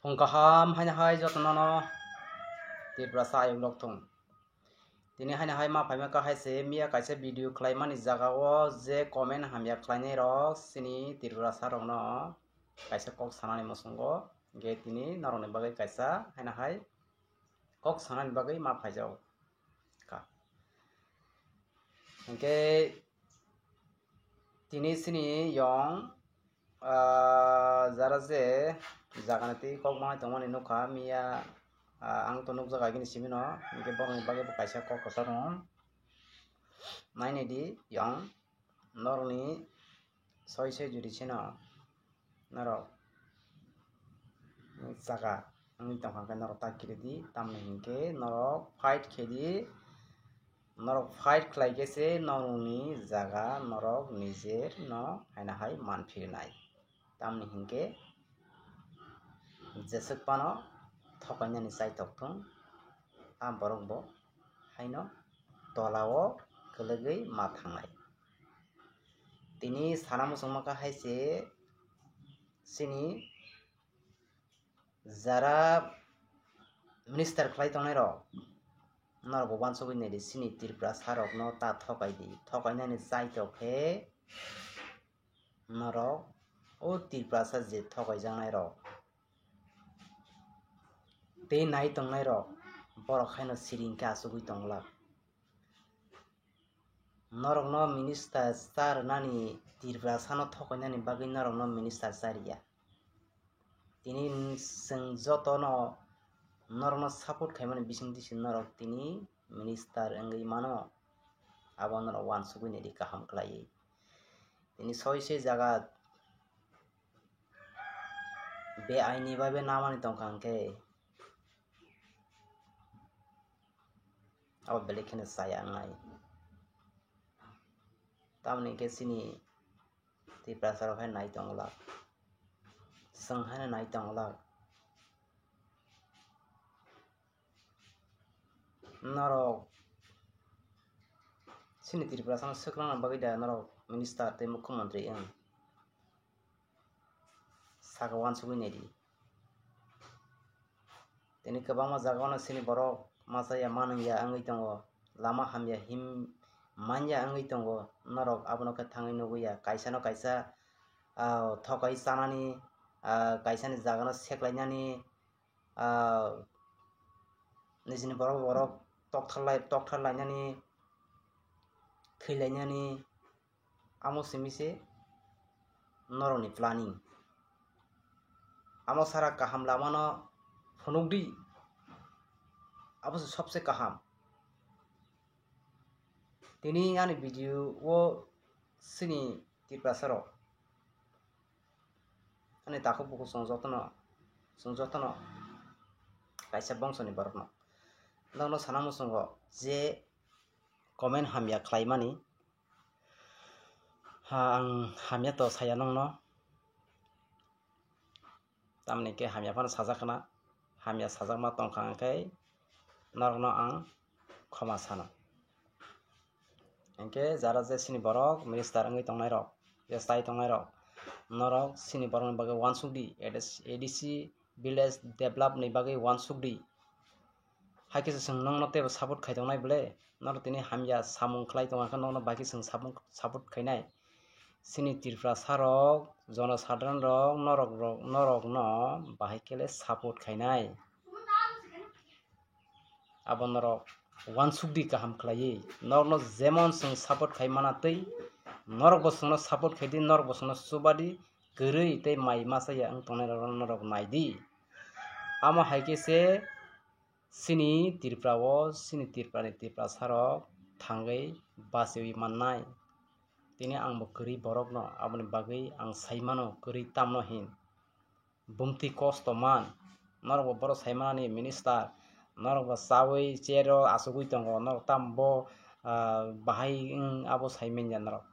Pungkaham hanya hai jotnono tibrasa ayung loktung. Tini hanya hai ma paima ka hai se mia kaise video klaimani jaga o je comment hamya klainai rok sini tibrasa rok no kaise kok sanani mosungo ge tini naroni bagai kaisa hanya hai kok sanani bagai ma paijao ka. Engke tini sini yong jara je jaganati kok ma tongmani nukha mia ang to nukjaga gini simino engke boroni bagai kaisa kok kotono naini di yong noroni soise juri chino naro jaga ang tongkha norok takiri di tamni hingke norok fight khedi norok fight khlai gese noroni jaga norok nijer no haina hai manphirnai tamni hingke jesek pano thokainani chai toktung a borok bo haino tolao kwlwgwi ma thangnai tini sana musungma haise sini jara minister khlai tongnai rok norok bo wansugui nei di sini tripura sarok no ta thokai di thokainani chai tokhe norok o tripura sa je thokai jangnai rok tei nai tongnai rok borok haino siringkhe achugui tongla norok no minister charnani tripura sano thokainani bagui norok no minister chariya tini chwng joto no norok no support khaimani bisingtwi chwng norok tini minister wngwi mano abo norok wansugui nei di kaham khlaiui tini soise jaga beaini babe namani tongkha hingkhe abo belek kheno chaya wngnai tamoni hingke sini tripura sarok hai nai tongla chwng haino nai tongla norok sini tripura sano swkangna bagui da norok minister tei mukhyamantri wng saka wansugui nei di tini kwbangma jagao sini borok machaya manungya wngwi tongo lama hamya him manya wngwi tongo norok abono khe thangwi nuguya kaisa no kaisa thokai chanani kaisa ni jaga no seklainani nijini borok borok tokthar lainani thwilainani amo simi norok ni planning amo sara kaham lama no phunukdi abo se sobse kaham tini ani video o sini tripura sarok ani taku buku chong jotono kaisa bongso ni borok no nokno sana muchungo je comment hamya khlaimani ang hamya to saya nongno tamni ke hamya phano sajakna hamya sajakma tongkha hingkhe norok no ang khoma sana hingke jara je sini borok minister wngwi tongnai rok je chai tongnai rok norok sini borok ni bagui wansukdi ADC village develop ni bagui wansukdi haikhe chwng nongno tebo support khai tongnai bole norok tini hamya samung khlai tongkha nokno baki chwng support khainai sini tripura sarok jonosadharan rok norok no bahai kele support khainai abo norok wansukdi kaham khlaiui norok no jemon chwng support khai manatwi norok bo chwngno support khaidi norok bo chwngno chubadi kwrwi tei mai machaya wng tongnai rok norok naidi amo haikhe se sini tripura o sini tripura sarok thangwi bachiwi mannai tini ang bo kwrwi borok no aboni bagui ang sai mano kwrwi tamno hin bumti kosto man norok bo borok sai manani minister norok bo chawi chair o achugui tongo norok tam bo bahai abo sai manya norok